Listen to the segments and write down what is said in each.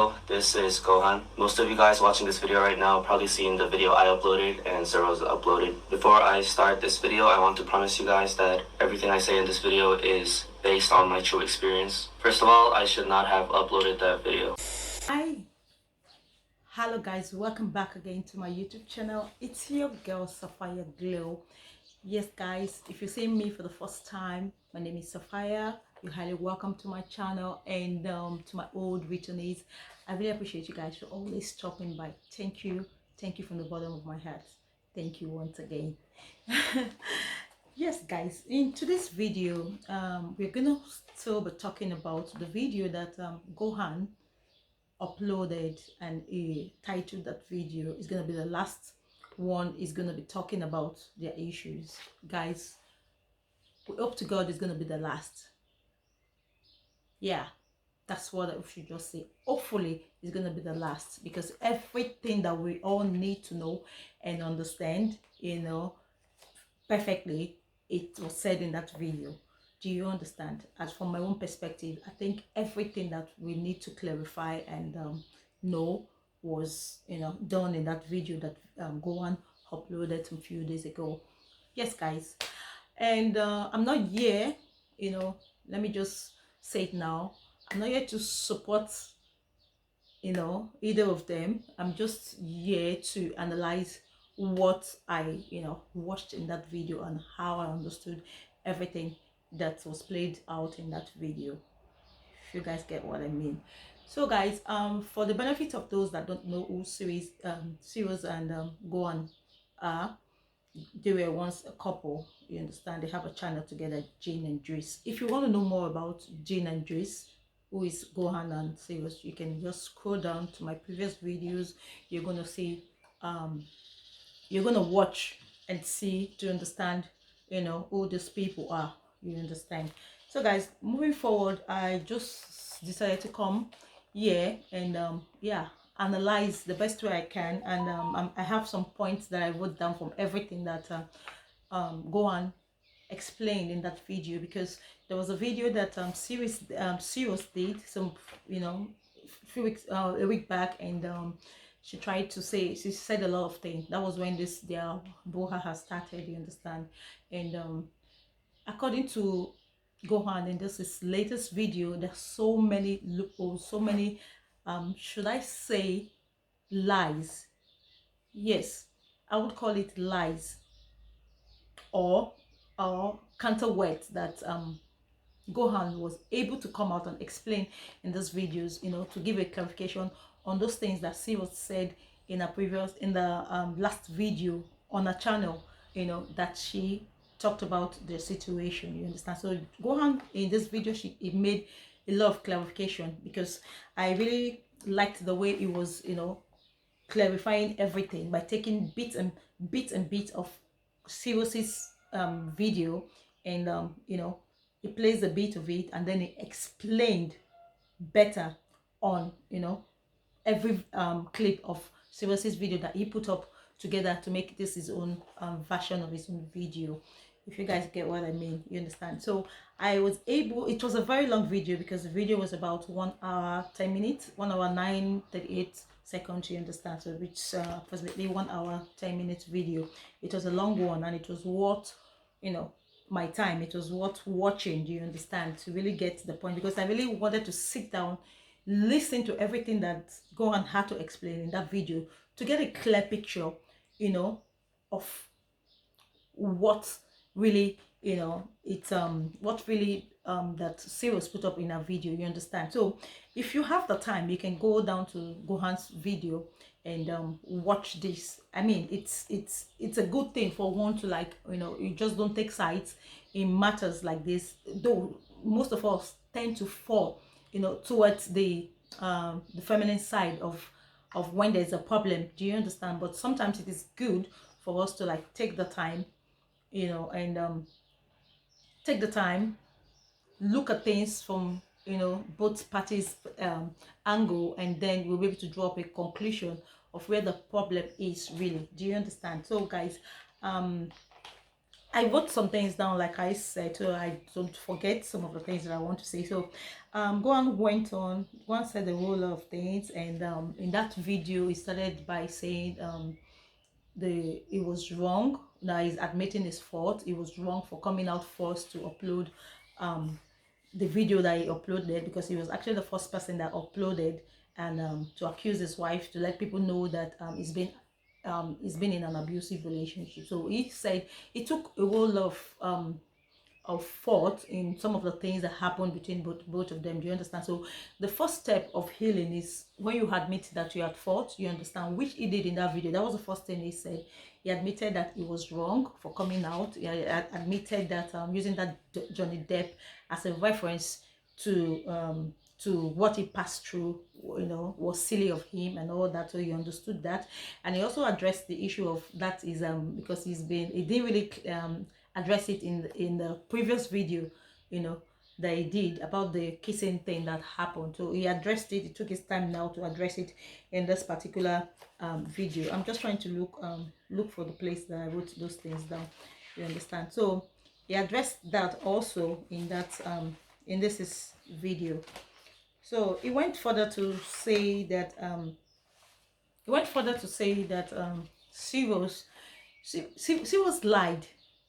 Hello, this is Gohan. Most of you guys watching this video right now probably seen the video I uploaded and CEROSE uploaded. Before I start this video, I want to promise you guys that everything I say in this video is based on my true experience. First of all, I should not have uploaded that video. Hello guys, welcome back again to my YouTube channel. It's your girl Sapphire Glow. Yes guys, if you're seeing me for the first time, my name is Sapphire. You're highly welcome to my channel, and to my old returnees, I really appreciate you guys for always stopping by. Thank you from the bottom of my heart. Thank you once again. Yes guys, in today's video we're gonna still be talking about the video that Gohan uploaded, and a title that video is gonna be the last one. Is gonna be talking about their issues. Guys, we hope to God it's gonna be the last. Yeah, that's what I should just say. Hopefully it's gonna be the last, because everything that we all need to know and understand, perfectly, it was said in that video. Do you understand? As from my own perspective, I think everything that we need to clarify and know was done in that video that Gohan uploaded a few days ago. Yes guys, and I'm not here, let me just say it now, I'm not here to support either of them. I'm just here to analyze what I watched in that video and how I understood everything that was played out in that video, if you guys get what I mean. So guys, for the benefit of those that don't know who CEROSE and Gohan are, they were once a couple. You understand? They have a channel together, Jane and Driss. If you want to know more about Jane and Driss, who is Gohan and CEROSE, you can just scroll down to my previous videos. You're gonna see you're gonna watch and see to understand who these people are. You understand? So guys, moving forward, I just decided to come here and analyze the best way I can, and I have some points that I wrote down from everything that Gohan explained in that video, because there was a video that CEROSE did some a week back, and she tried to say, she said a lot of things. That was when their boha has started, you understand? And according to Gohan, in this latest video, there's so many loopholes, so many should I say lies? Yes, I would call it lies, or counterweight that Gohan was able to come out and explain in these videos, to give a clarification on those things that CEROSE said in the last video on her channel, that she talked about the situation. You understand? So Gohan in this video, he made a lot of clarification, because I really liked the way it was, clarifying everything by taking bits and bits of CEROSE's video, and he plays a bit of it, and then he explained better on every clip of CEROSE's video that he put up together to make this his own version of his own video, if you guys get what I mean. You understand? So I was able, it was a very long video, because the video was about 1 hour 10 minutes, 1 hour 9:38 seconds, you understand? So which approximately 1 hour 10 minutes video. It was a long one, and it was worth my time. It was worth watching, do you understand, to really get the point, because I really wanted to sit down, listen to everything that Gohan had to explain in that video, to get a clear picture of what really what really that CEROSE put up in a video, you understand? So if you have the time, you can go down to Gohan's video and watch this. I mean, it's a good thing for one to you just don't take sides in matters like this, though most of us tend to fall towards the feminine side of when there's a problem. Do you understand? But sometimes it is good for us to take the time, and take the time, look at things from both parties angle, and then we'll be able to draw up a conclusion of where the problem is really. Do you understand? So guys, I wrote some things down, like I said, so I don't forget some of the things that I want to say. So Gohan went on. Gohan said a whole lot of things, and in that video he started by saying it was wrong. Now he's admitting his fault. It was wrong for coming out first to upload the video that he uploaded, because he was actually the first person that uploaded, and to accuse his wife, to let people know that he's been in an abusive relationship. So he said it took a whole lot of fault in some of the things that happened between both of them. Do you understand? So the first step of healing is when you admit that you had fault, you understand, which he did in that video. That was the first thing he said. He admitted that he was wrong for coming out. He admitted that using that Johnny Depp as a reference to what he passed through, you know, was silly of him and all that. So he understood that, and he also addressed the issue of that is because he didn't really address it in the previous video, you know, that he did about the kissing thing that happened. So he addressed it. It took his time now to address it in this particular video. I'm just trying to look for the place that I wrote those things down. You understand? So he addressed that also in that in this video. So he went further to say that CEROSE CEROSE lied.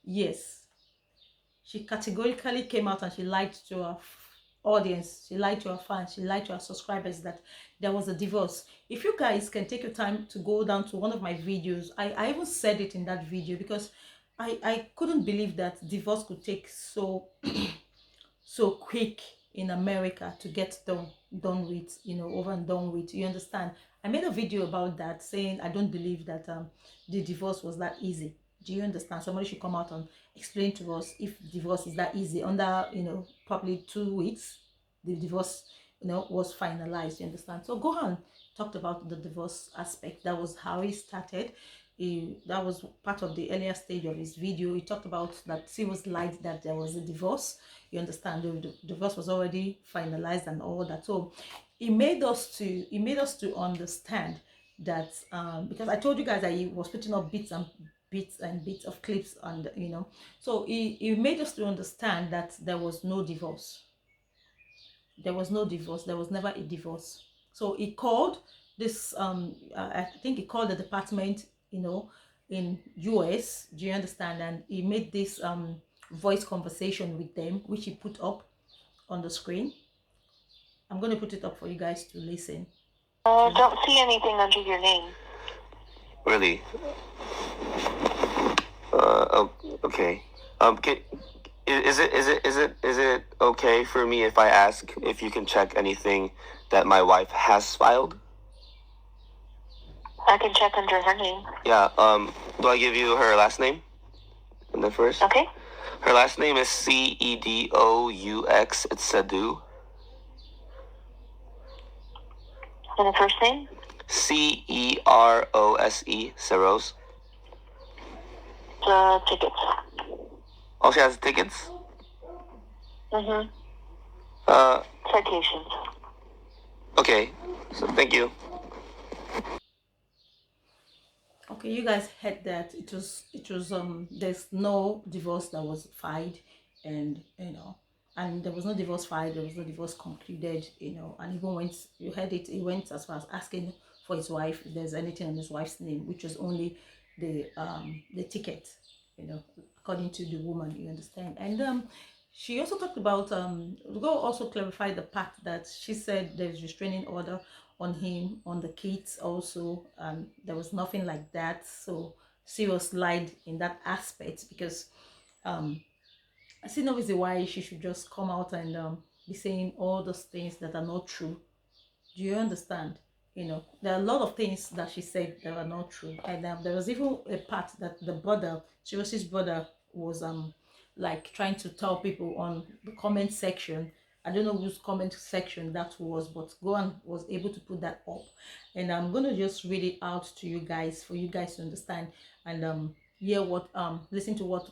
Yes, she categorically came out and she lied to her audience, she lied to her fans, she lied to her subscribers that there was a divorce. If you guys can take your time to go down to one of my videos, I even said it in that video, because I couldn't believe that divorce could take so so quick in America to get done with, you know, over and done with. You understand? I made a video about that, saying I don't believe that the divorce was that easy. Do you understand? Somebody should come out and explain to us if divorce is that easy. Under, you know, probably 2 weeks, the divorce, you know, was finalized. You understand? So Gohan talked about the divorce aspect. That was how he started. That was part of the earlier stage of his video. He talked about that he was lied that there was a divorce. You understand? The divorce was already finalized and all that. So he made us to understand that because I told you guys that he was putting up bits of clips, and you know, so he made us to understand that there was no divorce. There was no divorce. There was never a divorce. So he called this I think he called the department, you know, in US. Do you understand? And he made this voice conversation with them, which he put up on the screen. I'm going to put it up for you guys to listen. Don't see anything under your name. Really? Okay. Is it okay for me if I ask if you can check anything that my wife has filed? I can check under her name. Yeah. Do I give you her last name? And then first. Okay. Her last name is CEDOUX. It's Sadu. And the first name? CEROSE. CEROSE. The tickets. Oh, she has tickets? Mm-hmm. Citations. Okay. So thank you. Okay, you guys heard that. It was there's no divorce that was filed, and you know, and there was no divorce filed, there was no divorce concluded, you know, and even went, you heard it, he went as far as asking for his wife if there's anything on his wife's name, which was only the ticket, you know, according to the woman. You understand? And she also talked about go also clarify the part that she said there's restraining order on him, on the kids also, and there was nothing like that. So CEROSE lied in that aspect, because I see no reason why she should just come out and be saying all those things that are not true. Do you understand? You know, there are a lot of things that she said that are not true, and there was even a part that the brother, CEROSE's brother, was like trying to tell people on the comment section. I don't know whose comment section that was, but Gohan was able to put that up, and I'm gonna just read it out to you guys for you guys to understand, and hear what listen to what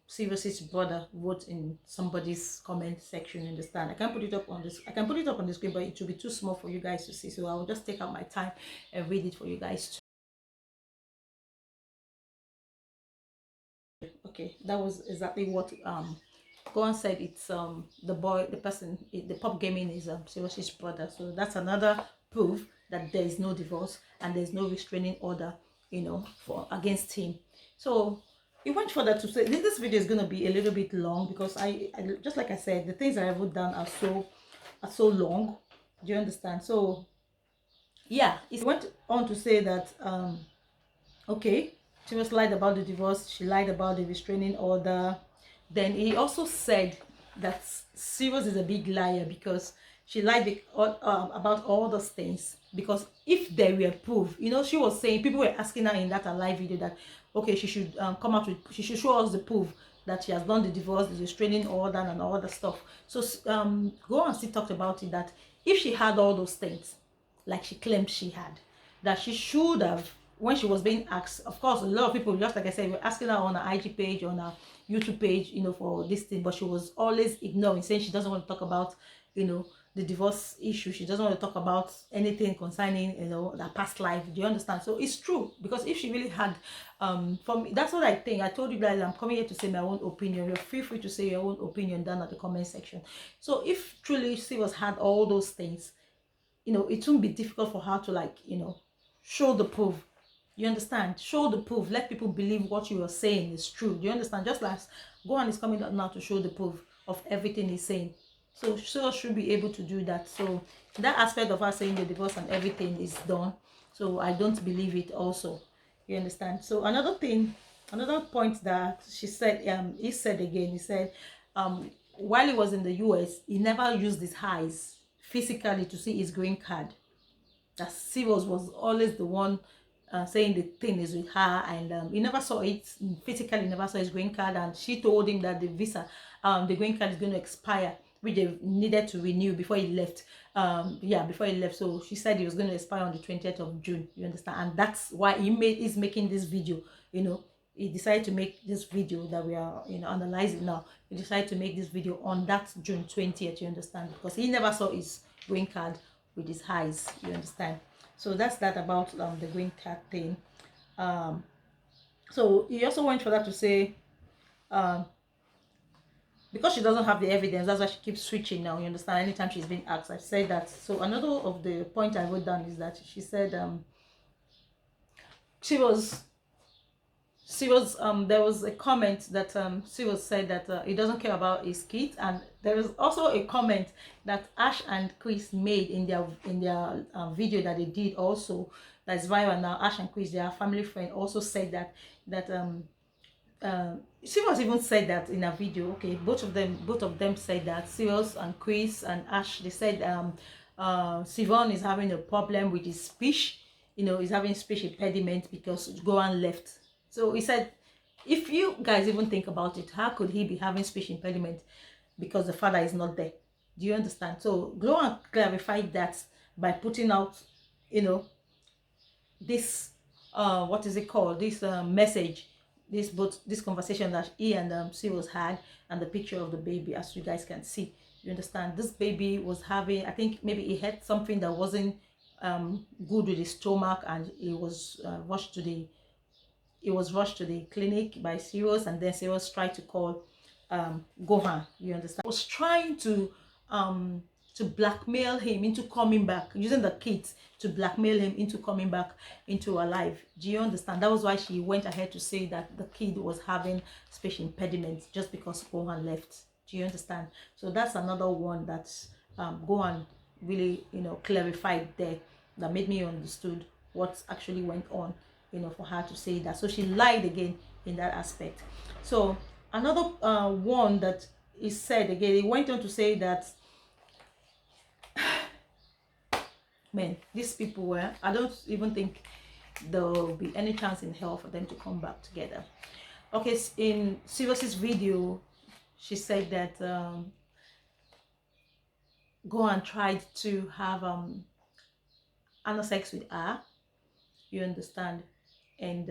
CEROSE's brother wrote in somebody's comment section. Understand? I can't put it up on this. I can put it up on the screen, but it will be too small for you guys to see. So I will just take out my time and read it for you guys. Okay. Okay, that was exactly what Gohan said. It's the boy, the person, the pop gaming is Cyrose's brother. So that's another proof that there is no divorce and there's no restraining order, you know, for against him. So it went further to say this video is going to be a little bit long because I just like I said, the things I have wrote down are so long. Do you understand? So yeah, it went on to say that okay, she was lied about the divorce, she lied about the restraining order. Then he also said that Ceros is a big liar because she lied about all those things. Because if they were proof, you know, she was saying, people were asking her in that live video that okay, she should come out with, she should show us the proof that she has done the divorce, the restraining order and all the stuff. So Gohan still talked about it, that if she had all those things like she claimed she had, that she should have, when she was being asked, of course a lot of people, just like I said, were asking her on her IG page, on her YouTube page, you know, for this thing, but she was always ignoring, saying she doesn't want to talk about, you know, the divorce issue. She doesn't want to talk about anything concerning, you know, that past life. Do you understand? So it's true, because if she really had for me, that's what I think. I told you guys I'm coming here to say my own opinion. You're feel free to say your own opinion down at the comment section. So if truly she was had all those things, you know, it won't be difficult for her to, like, you know, show the proof. You understand? Show the proof. Let people believe what you are saying is true. Do you understand? Just like Gohan is coming out now to show the proof of everything he's saying. So she should be able to do that. So that aspect of her saying the divorce and everything is done. So I don't believe it also. You understand? So another thing, another point that she said, he said again, he said, while he was in the US, he never used his eyes physically to see his green card. That Ceros was always the one saying the thing is with her, and he never saw it physically, never saw his green card, and she told him that the visa, the green card is going to expire, which they needed to renew before he left. Yeah, before he left. So she said it was going to expire on the 20th of June. You understand? And that's why he's making this video. You know, he decided to make this video that we are, you know, analyzing now. He decided to make this video on that June 20th. You understand? Because he never saw his green card with his eyes. You understand? So that's that about the green card thing. So he also went for that to say, because she doesn't have the evidence, that's why she keeps switching now. You understand? Anytime she's been asked, I said that. So another of the point I wrote down is that she said there was a comment that Cyril said that he doesn't care about his kids, and there is also a comment that Ash and Chris made in their video that they did also, that's viral now. Ash and Chris, their family friend, also said that Cyrus even said that in a video. Okay, both of them said that Cyrus and Chris and Ash, they said Sivan is having a problem with his speech. You know, he's having speech impediment because Gohan left. So he said, if you guys even think about it, how could he be having speech impediment because the father is not there? Do you understand? So Gohan clarified that by putting out, you know, this what is it called, this message, this conversation that he and Cyrus had, and the picture of the baby, as you guys can see. You understand? This baby was having, I think maybe he had something that wasn't good with his stomach, and he was rushed to the clinic by Cyrus, and then Cyrus tried to call Gohan. You understand? Was trying to blackmail him into coming back, using the kids to blackmail him into coming back into her life. Do you understand? That was why she went ahead to say that the kid was having speech impediment just because Gohan left. Do you understand? So that's another one that Gohan really, you know, clarified there, that made me understood what actually went on, you know, for her to say that. So she lied again in that aspect. So another one that is said again, he went on to say that, man, these people were, I don't even think there will be any chance in hell for them to come back together. Okay, in CEROSE's video, she said that Gohan tried to have anal sex with her. You understand? And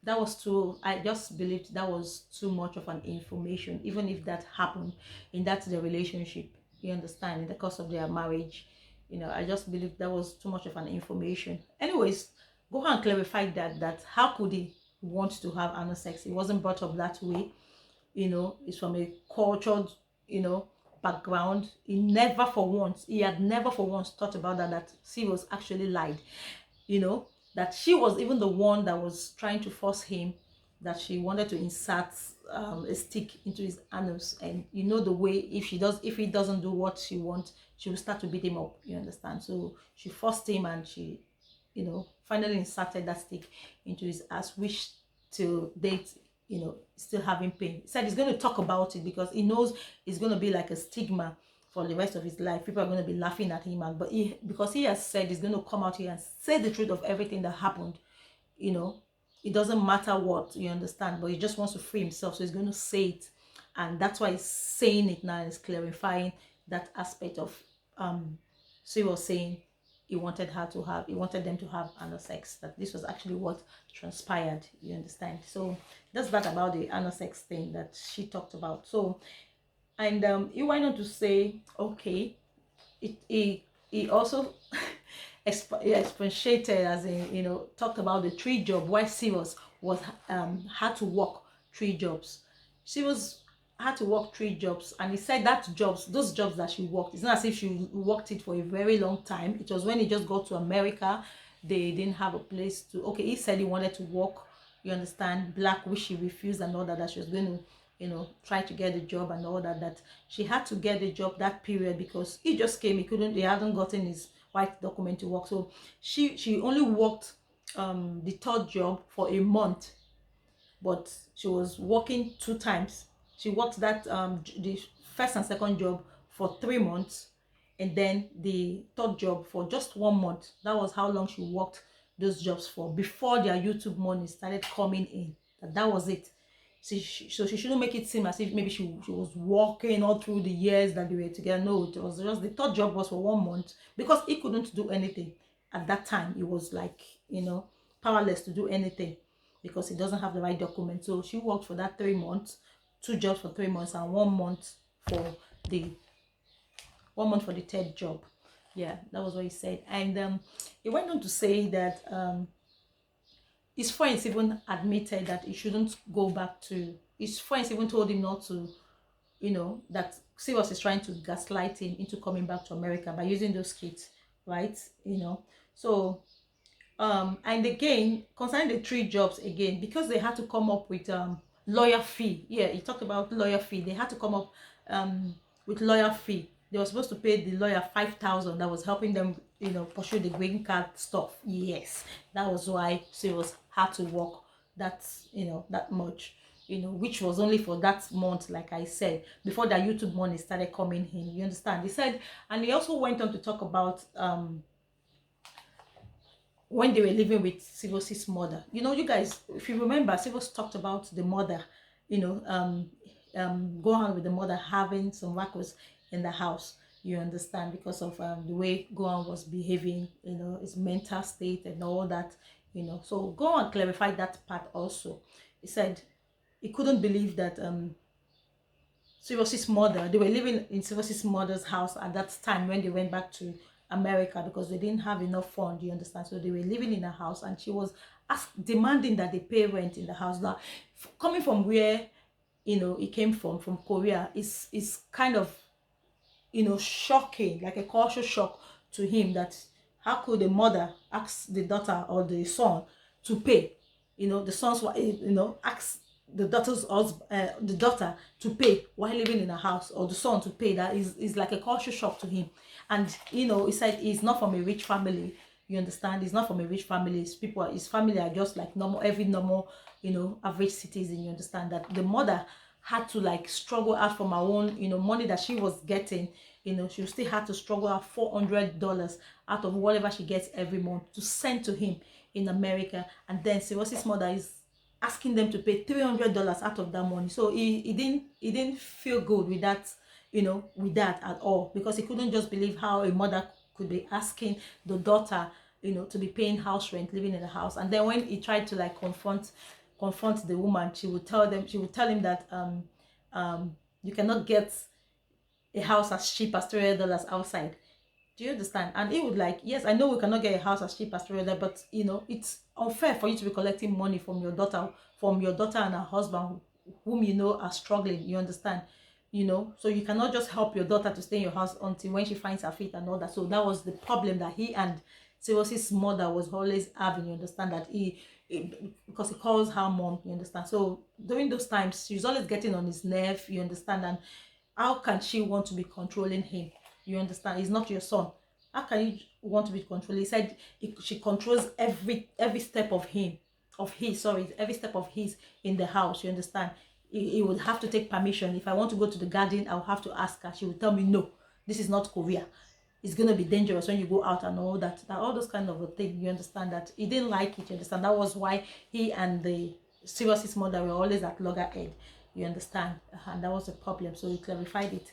that was too, I just believed that was too much of an information, even if that happened in that the relationship. You understand? In the course of their marriage, you know, I just believed that was too much of an information. Anyways, Gohan clarified that how could he want to have anal sex. He wasn't brought up that way, you know. He's from a cultured, you know, background. He had never for once thought about that she was actually lied, you know, that she was even the one that was trying to force him, that she wanted to insert a stick into his anus. And you know the way, if he doesn't do what she wants, she will start to beat him up, you understand. So she forced him, and she, you know, finally inserted that stick into his ass, which till date, you know, still having pain. He said he's going to talk about it because he knows it's going to be like a stigma for the rest of his life. People are going to be laughing at him, and because he has said he's going to come out here and say the truth of everything that happened, you know, it doesn't matter what, you understand, but he just wants to free himself, so he's going to say it. And that's why he's saying it now, and he's clarifying that aspect of so he was saying he wanted them to have anal sex, that this was actually what transpired, you understand. So that's that about the anal sex thing that she talked about. So, and he went on to say, okay, he also expatiated, as in, you know, talked about the 3 jobs, why CEROSE was had to work 3 jobs. CEROSE had to work 3 jobs, and he said that those jobs that she worked, it's not as if she worked it for a very long time. It was when he just got to America, they didn't have a place to. Okay, he said he wanted to work, you understand, black, which she refused, and all that she was going to, you know, try to get the job and all that she had to get the job that period because he just came. He hadn't gotten his white document to work. So she only worked the 3rd job for a month, but she was working 2 times. She worked that the 1st and 2nd job for 3 months, and then the 3rd job for just 1 month. That was how long she worked those jobs for before their YouTube money started coming in. That was it. So she shouldn't make it seem as if maybe she was working all through the years that they were together. No, it was just the 3rd job was for 1 month because he couldn't do anything at that time. He was like, you know, powerless to do anything because he doesn't have the right document. So she worked for that 3 months, 2 jobs for 3 months, and 1 month for the 3rd job. Yeah, that was what he said. And he went on to say that his friends even admitted that he shouldn't go back to. His friends even told him not to, you know, that CEROSE is trying to gaslight him into coming back to America by using those kits, right? You know, so and again, concerning the 3 jobs, again, because they had to come up with lawyer fee. Yeah, he talked about lawyer fee. They had to come up with lawyer fee. They were supposed to pay the lawyer 5,000 that was helping them, you know, pursue the green card stuff. Yes, that was why CEROSE had to work that, you know, that much, you know, which was only for that month, like I said, before the YouTube money started coming in, you understand. He said, and he also went on to talk about when they were living with CEROSE's mother. You know, you guys, if you remember, CEROSE talked about the mother, you know, GOHAN with the mother having some records in the house, you understand, because of the way GOHAN was behaving, you know, his mental state and all that, you know. So GOHAN clarified that part also. He said he couldn't believe that CEROSE's mother, they were living in CEROSE's mother's house at that time when they went back to America because they didn't have enough funds, you understand. So they were living in a house, and she was demanding that they pay rent in the house. Now, coming from where, you know, it came from Korea, is kind of, you know, shocking, like a culture shock to him, that how could the mother ask the daughter or the son to pay, you know, the son's, you know, ask the daughter's husband, the daughter to pay while living in a house, or the son to pay. That is like a culture shock to him. And, you know, he said he's not from a rich family, you understand. He's not from a rich family. His family are just like every normal, you know, average citizen, you understand. That the mother had to like struggle out from her own, you know, money that she was getting, you know. She still had to struggle out $400 out of whatever she gets every month to send to him in America. And then CEROSE's mother is asking them to pay $300 out of that money. So he didn't feel good with that, you know, with that at all, because he couldn't just believe how a mother could be asking the daughter, you know, to be paying house rent, living in the house. And then when he tried to like confront the woman, she would tell him that you cannot get a house as cheap as $300 outside. Do you understand? And he would like, yes, I know we cannot get a house as cheap as 300, but you know, it's unfair for you to be collecting money from your daughter and her husband, whom you know are struggling. You understand? You know, so you cannot just help your daughter to stay in your house until when she finds her feet and all that. So that was the problem that he and Cerose's mother was always having. You understand that because he calls her mom. You understand? So during those times, she's always getting on his nerve. You understand? And how can she want to be controlling him? You understand? He's not your son. How can you want to be controlling? He said she controls every step of every step of his in the house. You understand? He would have to take permission. If I want to go to the garden, I'll have to ask her. She will tell me, no, this is not Korea. It's gonna be dangerous when you go out and all that. All those kind of a thing. You understand that he didn't like it. You understand? That was why he and the Cerose's mother were always at loggerhead. You understand? And that was a problem. So he clarified it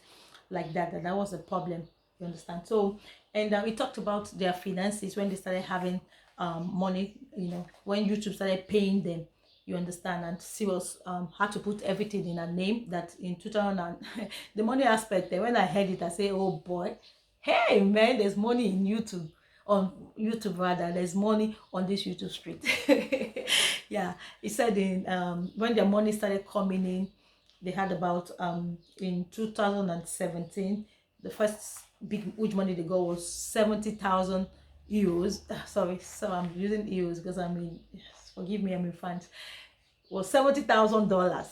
like that was a problem. You understand? So, and we talked about their finances when they started having money, you know, when YouTube started paying them. You understand? And Ceros had to put everything in her name. That in 2000 and the money aspect there, when I heard it, I say, oh boy, hey man, there's money in YouTube. On YouTube rather, there's money on this YouTube street. Yeah, he said in when their money started coming in, they had about in 2017, the first big huge money they got was 70,000 euros. Sorry, so I'm using euros because I mean, forgive me, I'm in France. Was $70,000,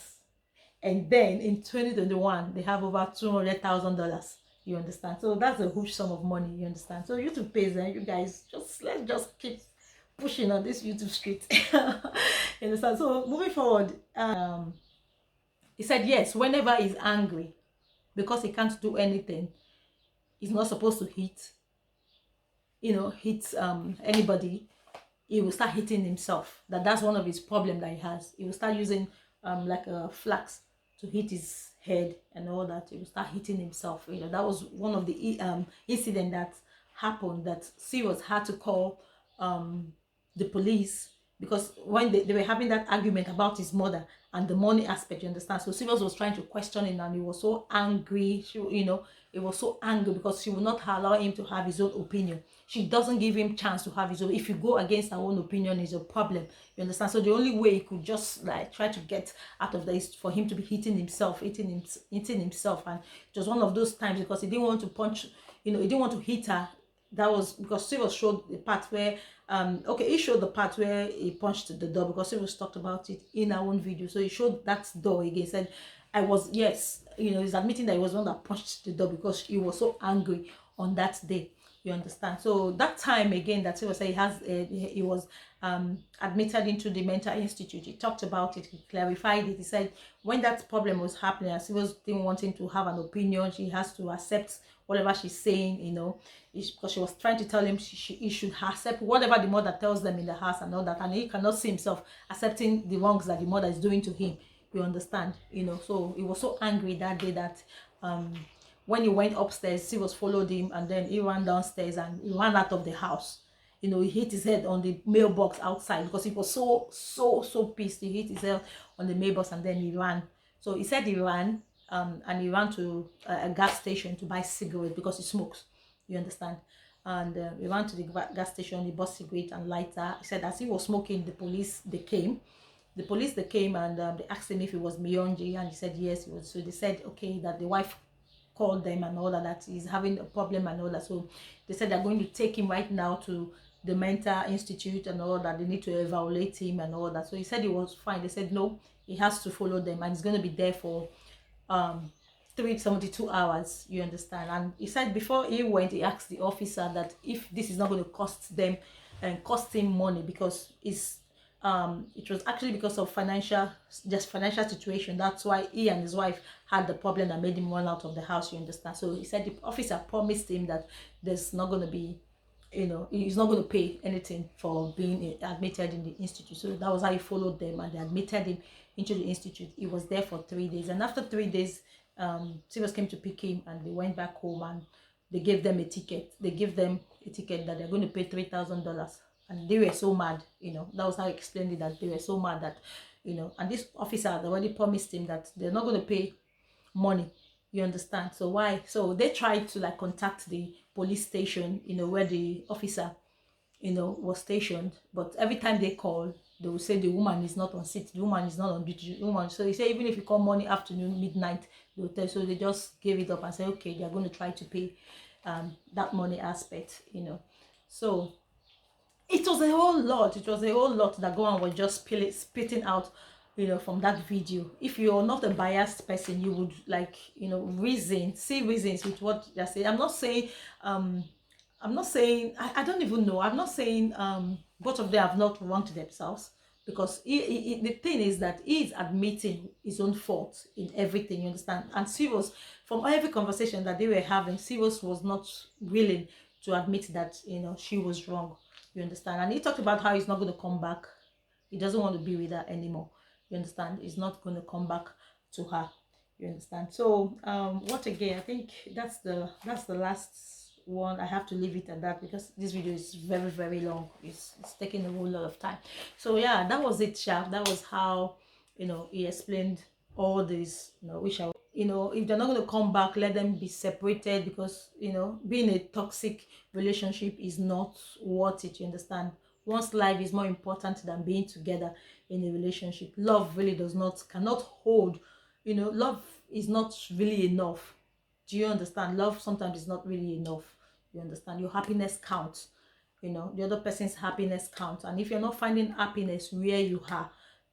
and then in 2021 they have over $200,000. You understand? So that's a huge sum of money. You understand? So YouTube pays, and you guys let's just keep pushing on this YouTube street. You understand? So moving forward, he said yes, whenever he's angry because he can't do anything, he's not supposed to hit anybody. He will start hitting himself. That's one of his problems that he has. He will start using like a flax to hit his head and all that. He will start hitting himself. You know, that was one of the incident that happened, that Ceros had to call the police, because when they were having that argument about his mother and the money aspect, you understand? So Ceros was trying to question him, and he was so angry. He was so angry because she would not allow him to have his own opinion. She doesn't give him chance to have his own. If you go against her own opinion, is a problem. You understand? So the only way he could just like try to get out of that is for him to be hitting himself. And it was one of those times, because he didn't want to punch, he didn't want to hit her. That was because Cyrus showed the part where he showed the part where he punched the door, because Cyrus talked about it in our own video. So he showed that door again. He said, he's admitting that he was the one that punched the door because he was so angry on that day. You understand? So that time again that Cyrus said he was admitted into the mental institute. He talked about it. He clarified it. He said when that problem was happening, and Cyrus didn't want him to have an opinion, she has to accept whatever she's saying, because she was trying to tell him he should accept whatever the mother tells them in the house and all that, and he cannot see himself accepting the wrongs that the mother is doing to him. You understand? So he was so angry that day that when he went upstairs, Cyrus followed him, and then he ran downstairs and he ran out of the house. He hit his head on the mailbox outside because he was so pissed. He hit his head on the mailbox and then he ran. So he said he ran and he ran to a gas station to buy cigarette because he smokes. You understand? And he ran to the gas station, he bought cigarette and lighter. He said as he was smoking, the police came and they asked him if he was Miyonji, and he said yes, he was. So they said okay, that the wife called them and all that he's having a problem and all that. So they said they're going to take him right now to the mental institute and all that. They need to evaluate him and all that. So he said he was fine. They said no, he has to follow them and he's going to be there for 372 hours. You understand? And he said before he went, he asked the officer that if this is not going to cost them and cost him money, because it was actually because of financial situation. That's why he and his wife had the problem that made him run out of the house. You understand? So he said the officer promised him that there's not going to be, he's not going to pay anything for being admitted in the institute. So that was how he followed them, and they admitted him into the institute. He was there for 3 days, and after 3 days, Cyrus came to pick him, and they went back home, and they gave them a ticket. They gave them a ticket that they're going to pay $3,000. And they were so mad, that was how I explained it, that they were so mad that, and this officer had already promised him that they're not going to pay money. You understand? So why? So they tried to contact the police station, you know, where the officer, you know, was stationed. But every time they call, they will say the woman is not on seat, the woman is not on duty, the woman. So they say even if you call morning, afternoon, midnight, they'll tell. So they just gave it up and say, okay, they're going to try to pay that money aspect, you know. So it was a whole lot. It was a whole lot that Gohan was just spitting out, you know, from that video. If you're not a biased person, you would, like, you know, see reasons with what they're saying. I'm not saying I don't even know. I'm not saying both of them have not wronged themselves, because the thing is that he is admitting his own fault in everything, you understand. And CEROSE, from every conversation that they were having, CEROSE was not willing to admit that, you know, she was wrong, you understand. And he talked about how he's not going to come back. He doesn't want to be with her anymore, you understand. He's not going to come back to her, you understand. So what again, I think that's the last one. I have to leave it at that because this video is very, very long. It's taking a whole lot of time. So yeah, that was it, Sha. That was how, you know, he explained all this, you know, which I, you know, if they're not going to come back, let them be separated, because, you know, being a toxic relationship is not worth it, you understand. One's life is more important than being together in a relationship. Love really cannot hold, you know, love is not really enough. Do you understand? Love sometimes is not really enough, you understand. Your happiness counts, you know, the other person's happiness counts. And if you're not finding happiness where you are,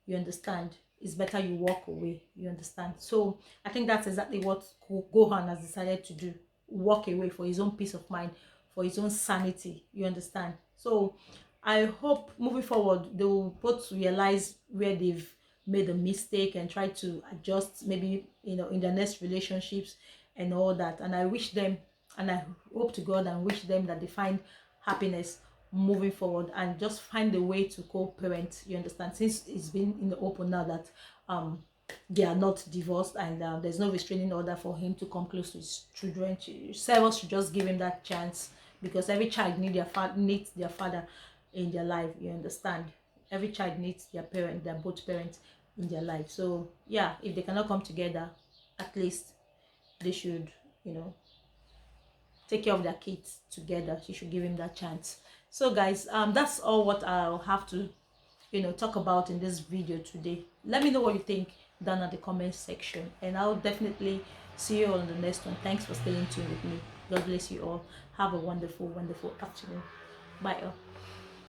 you understand, it's better you walk away, you understand. So I think that's exactly what Gohan has decided to do. Walk away for his own peace of mind, for his own sanity, you understand. So I hope moving forward they will both realize where they've made a mistake and try to adjust, maybe, you know, in their next relationships and all that. And I wish them, and I hope to God and wish them that they find happiness moving forward and just find a way to co-parent, you understand, since it's been in the open now that they are not divorced, and there's no restraining order for him to come close to his children. CEROSE should just give him that chance, because every child needs their father in their life, you understand. Every child needs their both parents in their life. So yeah, if they cannot come together, at least they should, you know, take care of their kids together. She should give him that chance. So guys, that's all what I'll have to, you know, talk about in this video today. Let me know what you think down at the comment section, and I'll definitely see you all in the next one. Thanks for staying tuned with me. God bless you all. Have a wonderful afternoon. Bye all.